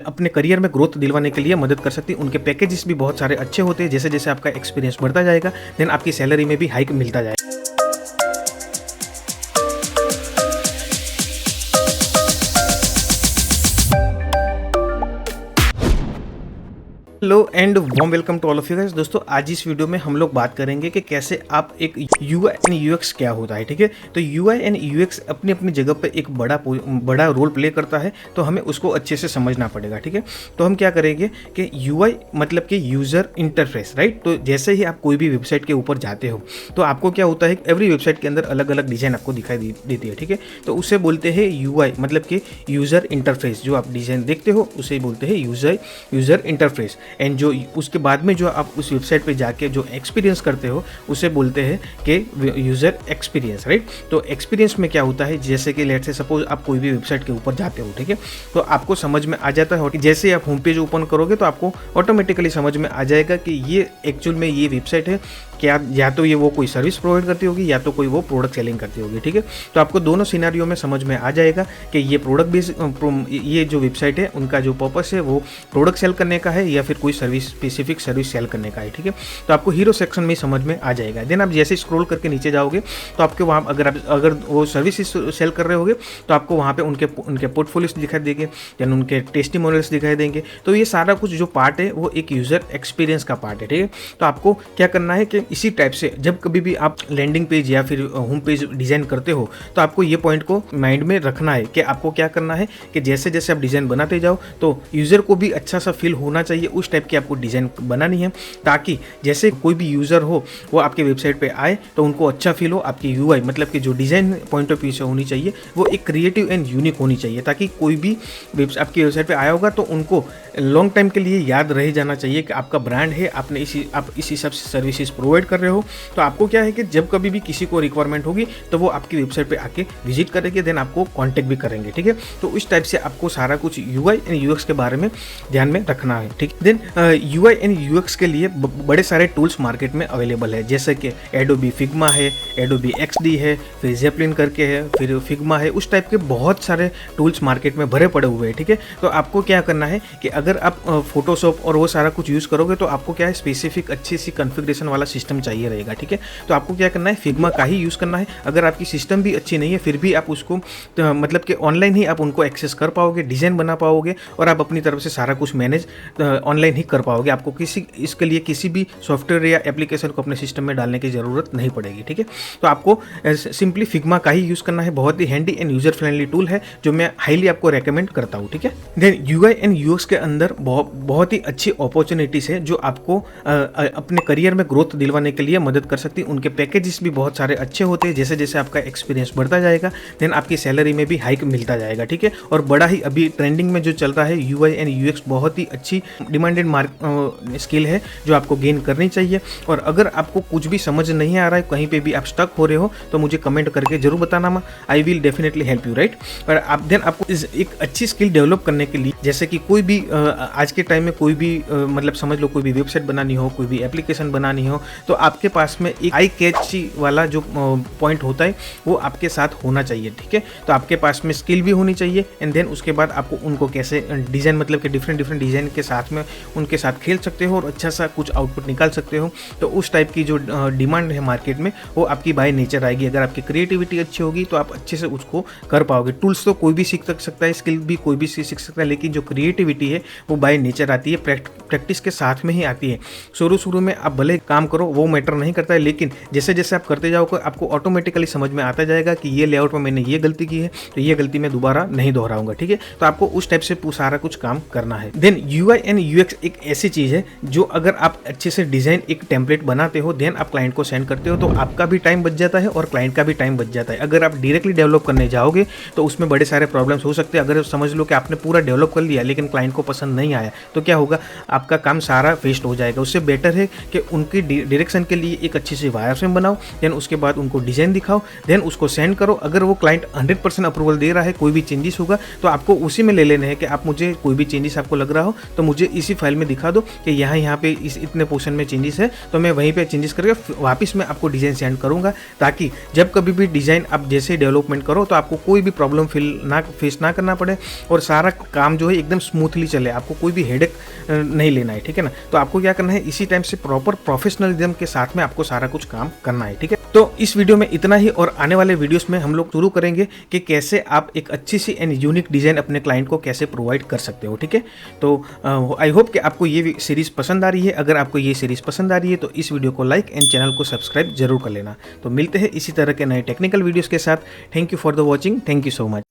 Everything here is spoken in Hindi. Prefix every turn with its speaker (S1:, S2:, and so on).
S1: अपने करियर में ग्रोथ दिलवाने के लिए मदद कर सकती है। उनके पैकेजेस भी बहुत सारे अच्छे होते हैं। जैसे जैसे आपका एक्सपीरियंस बढ़ता जाएगा देन आपकी सैलरी में भी हाइक मिलता जाएगा। Hello and warm welcome to all of you guys. दोस्तों आज इस वीडियो में हम लोग बात करेंगे कि कैसे आप एक UI एंड UX क्या होता है। ठीक है, तो UI एंड UX अपनी अपनी जगह पे एक बड़ा रोल प्ले करता है, तो हमें उसको अच्छे से समझना पड़ेगा। ठीक है, तो हम क्या करेंगे कि UI मतलब कि यूज़र इंटरफेस, राइट। तो जैसे ही आप कोई भी वेबसाइट के ऊपर जाते हो तो आपको क्या होता है, एवरी वेबसाइट के अंदर अलग अलग डिज़ाइन आपको दिखाई देती है। ठीक है, तो उसे बोलते हैं UI मतलब कि यूज़र इंटरफेस। जो आप डिज़ाइन देखते हो उसे बोलते हैं यूज़र इंटरफेस। एंड जो उसके बाद में जो आप उस वेबसाइट पे जाके जो एक्सपीरियंस करते हो उसे बोलते हैं कि यूज़र एक्सपीरियंस, राइट। तो एक्सपीरियंस में क्या होता है, जैसे कि लेट्स से सपोज आप कोई भी वेबसाइट के ऊपर जाते हो, ठीक है, तो आपको समझ में आ जाता है कि जैसे ही आप होम पेज ओपन करोगे तो आपको ऑटोमेटिकली समझ में आ जाएगा कि ये एक्चुअल में ये वेबसाइट है क्या, या तो ये वो कोई सर्विस प्रोवाइड करती होगी या तो कोई वो प्रोडक्ट सेलिंग करती होगी। ठीक है, तो आपको दोनों सिनेरियो में समझ में आ जाएगा कि ये प्रोडक्ट बेस ये जो वेबसाइट है उनका जो पर्पस है वो प्रोडक्ट सेल करने का है या फिर कोई सर्विस स्पेसिफिक सर्विस सेल करने का है। ठीक है, तो आपको हीरो सेक्शन में समझ में आ जाएगा। देन आप जैसे स्क्रॉल करके नीचे जाओगे तो आपके वहाँ अगर वो सर्विस सेल कर रहे होगे तो आपको वहाँ पे उनके पोर्टफोलियोस दिखाई देंगे, देन उनके टेस्टिमोनियल्स दिखाई देंगे। तो ये सारा कुछ जो पार्ट है वो एक यूज़र एक्सपीरियंस का पार्ट है। ठीक है, तो आपको क्या करना है कि इसी टाइप से जब कभी भी आप लैंडिंग पेज या फिर होम पेज डिज़ाइन करते हो तो आपको ये पॉइंट को माइंड में रखना है कि आपको क्या करना है कि जैसे जैसे आप डिज़ाइन बनाते जाओ तो यूज़र को भी अच्छा सा फील होना चाहिए, उस टाइप की आपको डिज़ाइन बनानी है, ताकि जैसे कोई भी यूज़र हो वो आपके वेबसाइट पे आए तो उनको अच्छा फील हो। आपकी UI मतलब कि जो डिज़ाइन पॉइंट ऑफ व्यू से होनी चाहिए वो एक क्रिएटिव एंड यूनिक होनी चाहिए, ताकि कोई भी आपकी वेबसाइट पे आया होगा तो उनको लॉन्ग टाइम के लिए याद रह जाना चाहिए कि आपका ब्रांड है, आप इस हिसाब से सर्विसेज प्रोवाइड कर रहे हो। तो आपको क्या है कि जब कभी भी किसी को रिक्वायरमेंट होगी तो वो आपकी वेबसाइट पे आके विजिट करेंगे, देन आपको कांटेक्ट भी करेंगे। ठीक है, तो इस टाइप से आपको सारा कुछ UI एंड UX के बारे में ध्यान में रखना है। ठीक, देन UI एंड UX के लिए बड़े सारे टूल्स मार्केट में अवेलेबल है, जैसे कि एडोबी फिग्मा है, एडोबी XD है, फिर जेपलिन करके है, फिर फिग्मा है। उस टाइप के बहुत सारे टूल्स मार्केट में भरे पड़े हुए हैं। ठीक है, तो आपको क्या करना है कि अगर आप फोटोशॉप और वो सारा कुछ यूज़ करोगे तो आपको क्या है स्पेसिफिक अच्छी सी कॉन्फ़िगरेशन वाला सिस्टम चाहिए रहेगा। ठीक है, तो आपको क्या करना है फिग्मा का ही यूज़ करना है। अगर आपकी सिस्टम भी अच्छी नहीं है फिर भी आप उसको मतलब कि ऑनलाइन ही आप उनको एक्सेस कर पाओगे, डिज़ाइन बना पाओगे और आप अपनी तरफ से सारा कुछ मैनेज ऑनलाइन ही कर पाओगे। आपको इसके लिए किसी भी सॉफ्टवेयर या एप्लीकेशन को अपने सिस्टम में डालने की ज़रूरत नहीं पड़ेगी। ठीक है, तो आपको सिंपली फिग्मा का ही यूज़ करना है। बहुत ही handy and user friendly tool है जो मैं हाईली आपको रेकमेंड करता हूँ। ठीक है, देन UI एंड UX के अंदर बहुत ही अच्छी अपॉर्चुनिटीज़ है जो आपको अपने करियर में ग्रोथ दिलवाने के लिए मदद कर सकती है। उनके पैकेजेस भी बहुत सारे अच्छे होते हैं। जैसे जैसे आपका एक्सपीरियंस बढ़ता जाएगा देन आपकी सैलरी में भी हाइक मिलता जाएगा। ठीक है, और बड़ा ही अभी ट्रेंडिंग में जो चल रहा है UI एंड UX बहुत ही अच्छी डिमांडेड स्किल है जो आपको गेन करनी चाहिए। और अगर आपको कुछ भी समझ नहीं आ रहा है, कहीं पे भी आप स्टक हो रहे हो तो मुझे कमेंट करके जरूर बताना, I will definitely help you, right. और आपको एक अच्छी स्किल डेवलप करने के लिए, जैसे कि कोई भी आज के टाइम में कोई भी मतलब समझ लो कोई भी वेबसाइट बनानी हो, कोई भी एप्लीकेशन बनानी हो, तो आपके पास में एक आई कैची वाला जो पॉइंट होता है वो आपके साथ होना चाहिए। ठीक है, तो आपके पास में स्किल भी होनी चाहिए एंड देन उसके बाद आपको उनको कैसे डिज़ाइन मतलब कि डिफरेंट डिज़ाइन के साथ में उनके साथ खेल सकते हो और अच्छा सा कुछ आउटपुट निकाल सकते हो। तो उस टाइप की जो डिमांड है मार्केट में वो आपकी बाय नेचर आएगी। अगर आपकी क्रिएटिविटी अच्छी होगी तो आप अच्छे से उसको कर पाओगे। टूल्स तो कोई भी सीख सकता है, स्किल भी कोई भी सीख सकता है, लेकिन जो क्रिएटिविटी है वो बाय नेचर आती है, प्रैक्टिस के साथ में ही आती है। शुरू में आप भले काम करो वो मैटर नहीं करता है, लेकिन जैसे जैसे आप करते जाओगे आपको ऑटोमेटिकली समझ में आता जाएगा कि ये लेआउट में मैंने ये गलती की है तो ये गलती मैं दोबारा नहीं दोहराऊंगा। ठीक है, तो आपको उस टाइप से सारा कुछ काम करना है। देन UI एंड UX एक ऐसी चीज़ है जो अगर आप अच्छे से डिज़ाइन एक टेम्पलेट बनाते हो देन आप क्लाइंट को सेंड करते हो तो आपका भी टाइम बच जाता है और क्लाइंट का भी टाइम बच जाता है। अगर आप डायरेक्टली डेवलप करने जाओगे तो उसमें बड़े सारे प्रॉब्लम्स हो सकते हैं। अगर समझ लो कि आपने पूरा डेवलप कर लिया लेकिन क्लाइंट को पसंद नहीं आया तो क्या होगा, आपका काम सारा वेस्ट हो जाएगा। उससे बेटर है कि उनकी डायरेक्ट डायरेक्शन के लिए एक अच्छी सी वायरफ्रेम बनाओ, देन उसके बाद उनको डिज़ाइन दिखाओ, देन उसको सेंड करो। अगर वो क्लाइंट 100% अप्रूवल दे रहा है, कोई भी चेंजेस होगा तो आपको उसी में ले लेने हैं कि आप मुझे कोई भी चेंजेस आपको लग रहा हो तो मुझे इसी फाइल में दिखा दो कि यहाँ पे इस इतने पोर्शन में चेंजेस है, तो मैं वहीं पे चेंजेस करके वापस मैं आपको डिज़ाइन सेंड करूँगा, ताकि जब कभी भी डिज़ाइन आप जैसे डेवलपमेंट करो तो आपको कोई भी प्रॉब्लम फेस ना करना पड़े और सारा काम जो है एकदम स्मूथली चले, आपको कोई भी हेडेक नहीं लेना है, ठीक है ना। तो आपको क्या करना है, इसी टाइम से प्रॉपर प्रोफेशनलिज्म के साथ में आपको सारा कुछ काम करना है, ठीक है। तो इस वीडियो में इतना ही, और आने वाले वीडियोस में हम लोग शुरू करेंगे कि कैसे आप एक अच्छी सी एंड यूनिक डिज़ाइन अपने क्लाइंट को कैसे प्रोवाइड कर सकते हो, ठीक है। तो आई होप कि आपको ये सीरीज़ पसंद आ रही है। अगर आपको ये सीरीज़ पसंद आ रही है तो इस वीडियो को लाइक एंड चैनल को सब्सक्राइब जरूर कर लेना। तो मिलते हैं इसी तरह के नए टेक्निकल वीडियोज़ के साथ। Thank you for the watching, thank you so much.